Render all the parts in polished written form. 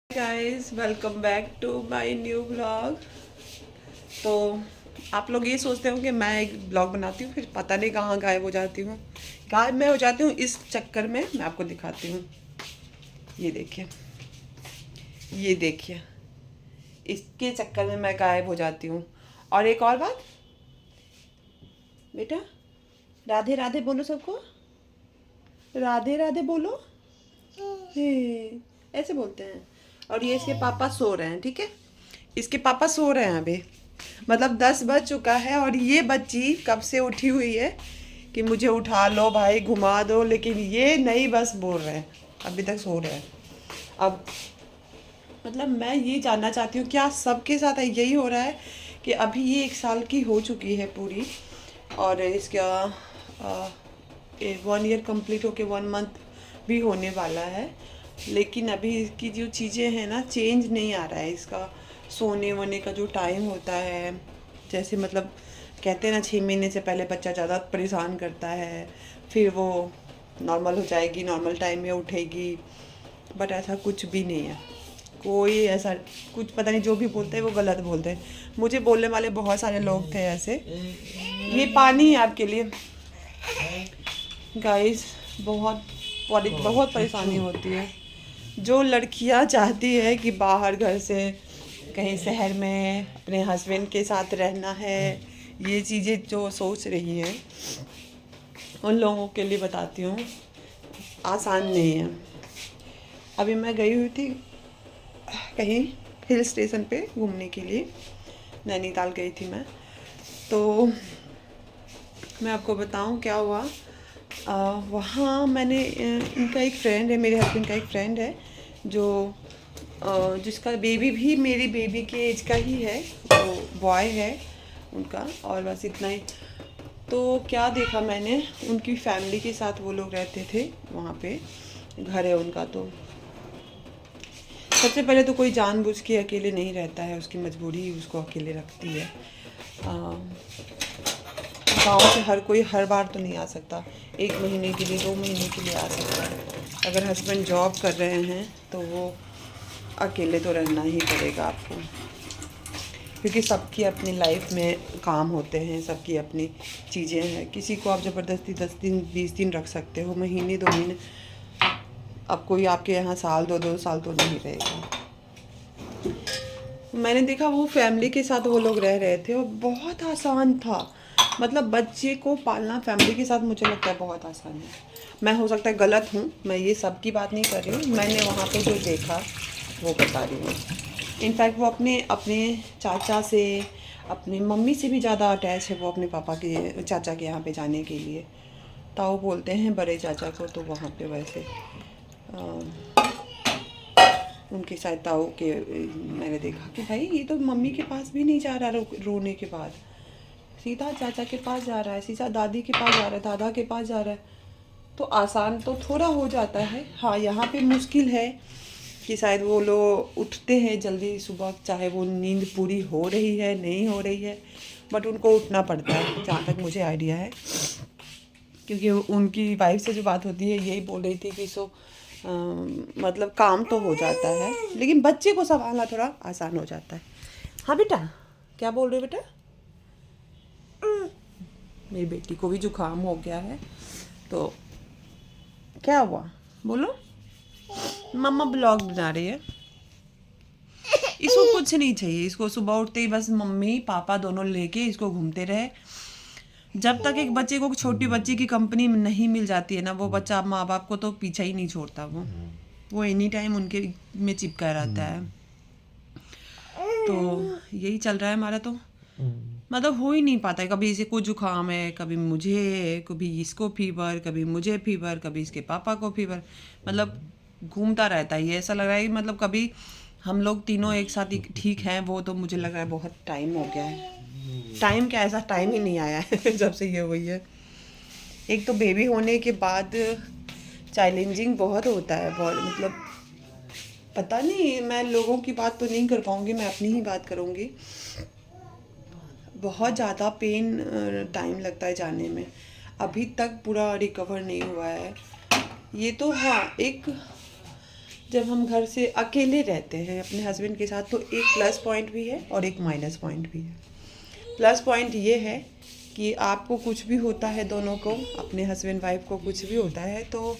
Guys, welcome back to my new blog. तो आप लोग ये सोचते हो कि मैं एक ब्लॉग बनाती हूँ फिर पता नहीं कहाँ गायब हो जाती हूँ। गायब मैं हो जाती हूँ इस चक्कर में, मैं आपको दिखाती हूँ। ये देखिए, ये देखिए, इसके चक्कर में मैं गायब हो जाती हूँ। और एक और बात, बेटा राधे राधे बोलो सबको, राधे राधे बोलो। हे, ऐसे बोलते हैं। और ये इसके पापा सो रहे हैं, ठीक है, इसके पापा सो रहे हैं अभी। मतलब 10 बज चुका है और ये बच्ची कब से उठी हुई है कि मुझे उठा लो भाई, घुमा दो, लेकिन ये नहीं, बस बोल रहे हैं, अभी तक सो रहे हैं। अब मतलब मैं ये जानना चाहती हूँ क्या सबके साथ यही हो रहा है कि अभी ये 1 साल की हो चुकी है पूरी, और इसका 1 ईयर कंप्लीट होके 1 मंथ भी होने वाला है, लेकिन अभी इसकी जो चीज़ें हैं ना, चेंज नहीं आ रहा है इसका। सोने वोने का जो टाइम होता है, जैसे मतलब कहते हैं ना 6 महीने से पहले बच्चा ज़्यादा परेशान करता है, फिर वो नॉर्मल हो जाएगी, नॉर्मल टाइम में उठेगी, बट ऐसा कुछ भी नहीं है। कोई ऐसा कुछ, पता नहीं, जो भी बोलते हैं वो गलत बोलते हैं। मुझे बोलने वाले बहुत सारे लोग थे ऐसे। ये पानी है आपके लिए गाइस। बहुत परेशानी होती है। जो लड़कियां चाहती है कि बाहर घर से कहीं शहर में अपने हस्बैंड के साथ रहना है, ये चीज़ें जो सोच रही हैं, उन लोगों के लिए बताती हूँ आसान नहीं है। अभी मैं गई हुई थी कहीं हिल स्टेशन पे घूमने के लिए, नैनीताल गई थी मैं। तो मैं आपको बताऊं क्या हुआ। वहाँ मैंने इनका एक फ्रेंड है, मेरे हस्बैंड का एक फ्रेंड है, जो जिसका बेबी भी मेरी बेबी के एज का ही है, तो बॉय है उनका, और बस इतना ही। तो क्या देखा मैंने, उनकी फैमिली के साथ वो लोग रहते थे वहाँ पे, घर है उनका। तो सबसे पहले तो कोई जानबूझ के अकेले नहीं रहता है, उसकी मजबूरी ही उसको अकेले रखती है। गाँव से हर कोई हर बार तो नहीं आ सकता, 1 महीने के लिए 2 महीने के लिए आ सकता है। अगर हस्बैंड जॉब कर रहे हैं तो वो अकेले तो रहना ही पड़ेगा आपको, क्योंकि सबकी अपनी लाइफ में काम होते हैं, सबकी अपनी चीज़ें हैं। किसी को आप ज़बरदस्ती 10 दिन 20 दिन रख सकते हो, महीने 2 महीने। अब कोई आपके यहाँ साल 2-2 साल तो नहीं रहेगा। मैंने देखा वो फैमिली के साथ वो लोग रह रहे थे और बहुत आसान था। मतलब बच्चे को पालना फैमिली के साथ मुझे लगता है बहुत आसान है। मैं हो सकता है गलत हूँ, मैं ये सब की बात नहीं कर रही हूँ, मैंने वहाँ पे जो देखा वो बता रही हूँ। इनफैक्ट वो अपने अपने चाचा से, अपनी मम्मी से भी ज़्यादा अटैच है वो अपने पापा के, चाचा के यहाँ पे जाने के लिए। ताऊ बोलते हैं बड़े चाचा को, तो वहाँ पे वैसे उनके साथ ताऊ के मैंने देखा कि भाई ये तो मम्मी के पास भी नहीं जा रहा, रोने के बाद सीधा चाचा के पास जा रहा है, सीधा दादी के पास जा रहा है, दादा के पास जा रहा है। तो आसान तो थोड़ा हो जाता है। हाँ, यहाँ पे मुश्किल है कि शायद वो लोग उठते हैं जल्दी सुबह, चाहे वो नींद पूरी हो रही है नहीं हो रही है, बट उनको उठना पड़ता है, जहाँ तक मुझे आइडिया है। क्योंकि उनकी वाइफ से जो बात होती है, यही बोल रही थी कि मतलब काम तो हो जाता है, लेकिन बच्चे को संभालना थोड़ा आसान हो जाता है। हाँ बेटा, क्या बोल रहे हो बेटा? मेरी बेटी को भी जुकाम हो गया है, तो क्या हुआ बोलो। मम्मा ब्लॉग बना रही है। इसको कुछ नहीं चाहिए, इसको सुबह उठते ही बस मम्मी पापा दोनों लेके इसको घूमते रहे। जब तक एक बच्चे को, छोटी बच्ची की कंपनी नहीं मिल जाती है ना, वो बच्चा माँ बाप को तो पीछा ही नहीं छोड़ता। वो एनी टाइम उनके में चिपका रहता है। तो यही चल रहा है हमारा। तो मतलब हो ही नहीं पाता है, कभी इसे को जुकाम है, कभी मुझे, कभी इसको फीवर, कभी मुझे फीवर, कभी इसके पापा को फीवर। मतलब घूमता रहता है ये। ऐसा लग रहा है कि मतलब कभी हम लोग तीनों एक साथ ही ठीक हैं, वो तो मुझे लग रहा है बहुत टाइम हो गया है। टाइम क्या, ऐसा टाइम ही नहीं आया है जब से ये हुई है। एक तो बेबी होने के बाद चैलेंजिंग बहुत होता है, बहुत मतलब पता नहीं, मैं लोगों की बात तो नहीं कर पाऊँगी, मैं अपनी ही बात करूँगी। बहुत ज़्यादा पेन, टाइम लगता है जाने में, अभी तक पूरा रिकवर नहीं हुआ है ये तो। हाँ, एक जब हम घर से अकेले रहते हैं अपने हस्बैंड के साथ तो एक प्लस पॉइंट भी है और एक माइनस पॉइंट भी है। प्लस पॉइंट ये है कि आपको कुछ भी होता है, दोनों को, अपने हस्बैंड वाइफ को कुछ भी होता है तो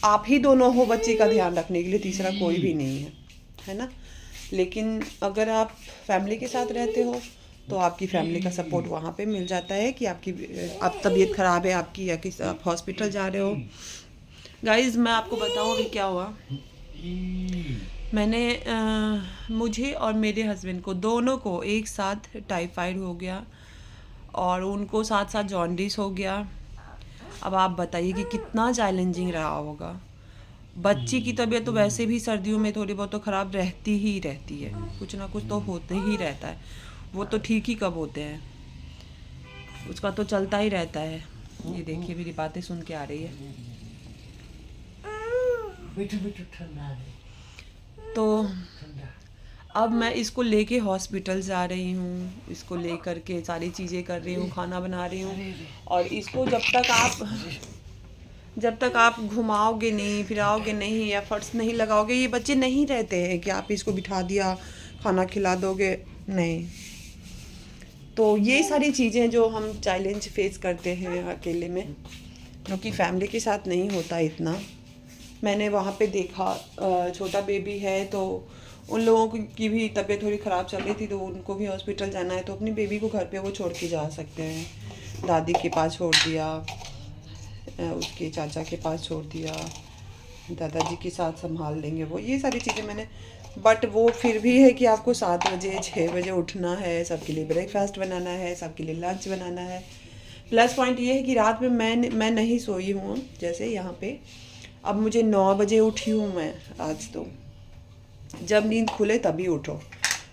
आप ही दोनों हो बच्ची का ध्यान रखने के लिए, तीसरा कोई भी नहीं है ना। लेकिन अगर आप फैमिली के साथ रहते हो तो आपकी फैमिली का सपोर्ट वहाँ पे मिल जाता है कि आप तबीयत ख़राब है आपकी या कि आप हॉस्पिटल जा रहे हो। गाइज़ मैं आपको बताऊँ अभी क्या हुआ। मैंने मुझे और मेरे हस्बैंड को दोनों को एक साथ टाइफाइड हो गया और उनको साथ साथ जॉन्डिस हो गया। अब आप बताइए कि कितना चैलेंजिंग रहा होगा। बच्ची की तबीयत तो वैसे भी सर्दियों में थोड़ी बहुत तो ख़राब रहती ही रहती है, कुछ ना कुछ तो होते ही रहता है, वो तो ठीक ही कब होते हैं, उसका तो चलता ही रहता है। ये देखिए मेरी बातें सुन के आ रही है। तो अब मैं इसको लेके हॉस्पिटल जा रही हूँ, इसको लेकर के सारी चीज़ें कर रही हूँ, खाना बना रही हूँ। और इसको जब तक आप घुमाओगे नहीं, फिराओगे नहीं, एफर्ट्स नहीं लगाओगे, ये बच्चे नहीं रहते हैं कि आप इसको बिठा दिया खाना खिला दोगे, नहीं। तो ये सारी चीज़ें जो हम चैलेंज फेस करते हैं अकेले में, क्योंकि फैमिली के साथ नहीं होता इतना। मैंने वहाँ पे देखा छोटा बेबी है तो उन लोगों की भी तबीयत थोड़ी ख़राब चल रही थी तो उनको भी हॉस्पिटल जाना है तो अपनी बेबी को घर पे वो छोड़ के जा सकते हैं। दादी के पास छोड़ दिया, उसके चाचा के पास छोड़ दिया, दादाजी के साथ संभाल लेंगे वो, ये सारी चीज़ें मैंने। बट वो फिर भी है कि आपको 7 बजे 6 बजे उठना है, सबके लिए ब्रेकफास्ट बनाना है, सबके लिए लंच बनाना है। प्लस पॉइंट ये है कि रात में मैं नहीं सोई हूँ, जैसे यहाँ पे अब मुझे 9 बजे उठी हूँ मैं आज। तो जब नींद खुले तभी उठो,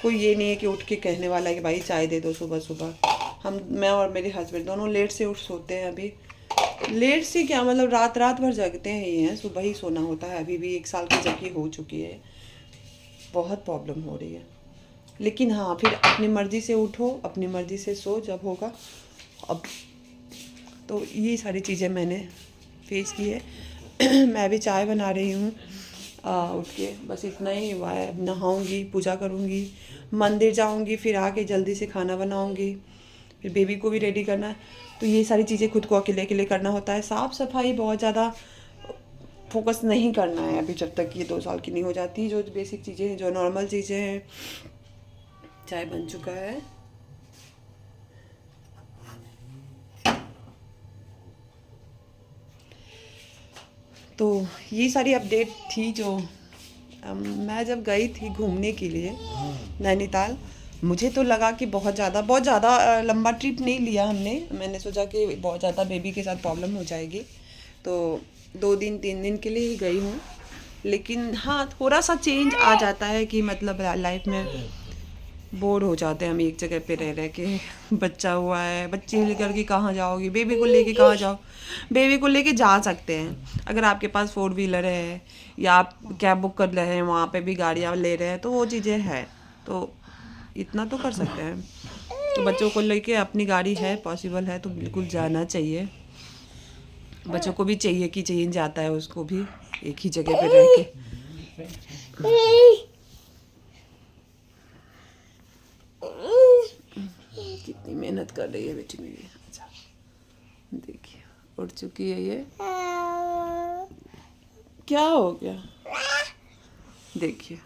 कोई ये नहीं है कि उठ के कहने वाला है कि भाई चाय दे दो सुबह सुबह। मैं और मेरे हस्बैंड दोनों लेट से उठ सोते हैं। अभी लेट से क्या मतलब रात भर जगते हैं ही हैं, सुबह ही सोना होता है। अभी भी 1 साल की जबकि हो चुकी है, बहुत प्रॉब्लम हो रही है। लेकिन हाँ, फिर अपनी मर्ज़ी से उठो, अपनी मर्ज़ी से सो जब होगा। अब तो ये सारी चीज़ें मैंने फेस की है। मैं भी चाय बना रही हूँ उठ के, बस इतना ही हुआ है। नहाऊंगी, पूजा करूँगी, मंदिर जाऊँगी, फिर आके जल्दी से खाना बनाऊँगी, फिर बेबी को भी रेडी करना है। तो ये सारी चीज़ें खुद को अकेले करना होता है। साफ़ सफाई बहुत ज़्यादा फोकस नहीं करना है अभी, जब तक ये 2 साल की नहीं हो जाती। जो बेसिक चीज़ें हैं, जो नॉर्मल चीज़ें हैं। चाय बन चुका है। तो ये सारी अपडेट थी जो मैं जब गई थी घूमने के लिए नैनीताल, मुझे तो लगा कि बहुत ज़्यादा लंबा ट्रिप नहीं लिया हमने। मैंने सोचा कि बहुत ज़्यादा बेबी के साथ प्रॉब्लम हो जाएगी, तो 2 दिन 3 दिन के लिए ही गई हूँ। लेकिन हाँ, थोड़ा सा चेंज आ जाता है कि मतलब लाइफ में बोर हो जाते हैं हम एक जगह पे रह के। बच्चा हुआ है, बच्चे लेकर के कहाँ जाओगी, बेबी को लेके कहाँ जाओ। बेबी को लेके जा सकते हैं अगर आपके पास 4 व्हीलर है या आप कैब बुक कर रहे हैं, वहाँ पे भी गाड़ियाँ ले रहे हैं, तो वो चीज़ें हैं, तो इतना तो कर सकते हैं। तो बच्चों को लेके अपनी गाड़ी है, पॉसिबल है तो बिल्कुल जाना चाहिए। बच्चों को भी चाहिए कि चेंज आता है उसको भी एक ही जगह पे रह के। कितनी मेहनत कर रही है बेटी मेरी। अच्छा देखिए उठ चुकी है ये। क्या हो गया देखिए।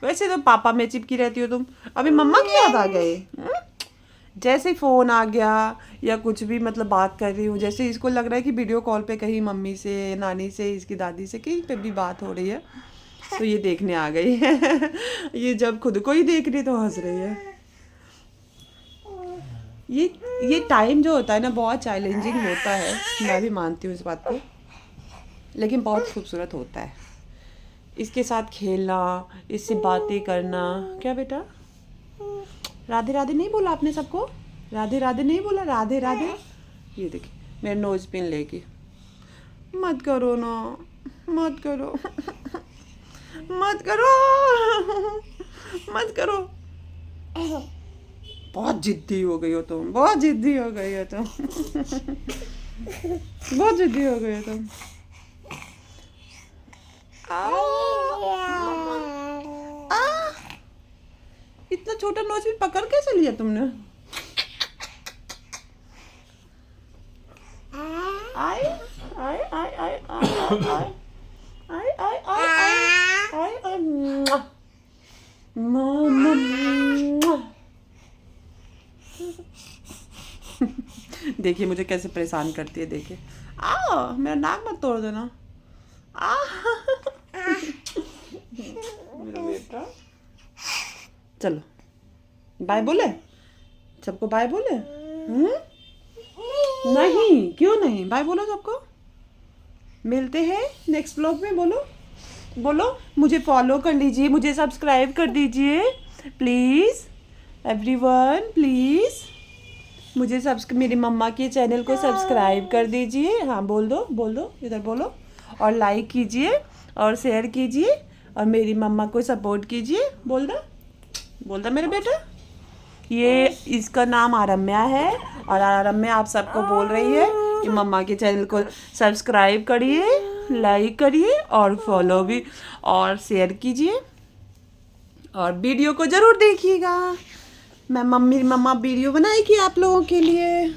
वैसे तो पापा में चिपकी रहती हो तुम, अभी मम्मा की याद आ गई। जैसे फ़ोन आ गया या कुछ भी मतलब बात कर रही हूँ, जैसे इसको लग रहा है कि वीडियो कॉल पे कहीं मम्मी से, नानी से, इसकी दादी से कहीं पे भी बात हो रही है, तो ये देखने आ गई है। ये जब खुद को ही देख रही तो हंस रही है। ये टाइम जो होता है ना बहुत चैलेंजिंग होता है, मैं भी मानती हूँ इस बात को, लेकिन बहुत खूबसूरत होता है। इसके साथ खेलना, इससे बातें करना। क्या बेटा, राधे राधे नहीं बोला आपने सबको? राधे राधे नहीं बोला? राधे राधे। ये देखिए मेरे नोज पिन लेके, मत करो ना, मत करो, मत करो, मत करो। बहुत जिद्दी हो गई हो तुम, बहुत जिद्दी हो गई हो तुम। बहुत जिद्दी हो गई हो तुम। इतना छोटा नोज भी पकड़ कैसे लिया तुमने? आए आए आए आए आए आए आए आए आए आए देखिए मुझे कैसे परेशान करती है, देखिए। आ मेरा नाक मत तोड़ देना। आ मेरा बेटा, चलो बाय बोले, सबको बाय बोले। नहीं, क्यों नहीं, बाय बोलो सबको। मिलते हैं नेक्स्ट व्लॉग में। बोलो बोलो, मुझे फॉलो कर लीजिए, मुझे सब्सक्राइब कर दीजिए प्लीज़ एवरीवन, प्लीज़ मुझे मेरी मम्मा के चैनल को सब्सक्राइब कर दीजिए। हाँ बोल दो, इधर बोलो। और लाइक कीजिए और शेयर कीजिए और मेरी मम्मा को सपोर्ट कीजिए। बोल दो मेरे बेटा। ये इसका नाम आरम्या है और आरम्या आप सबको बोल रही है कि मम्मा के चैनल को सब्सक्राइब करिए, लाइक करिए और फॉलो भी और शेयर कीजिए और वीडियो को ज़रूर देखिएगा। मम्मा वीडियो बनाएगी आप लोगों के लिए।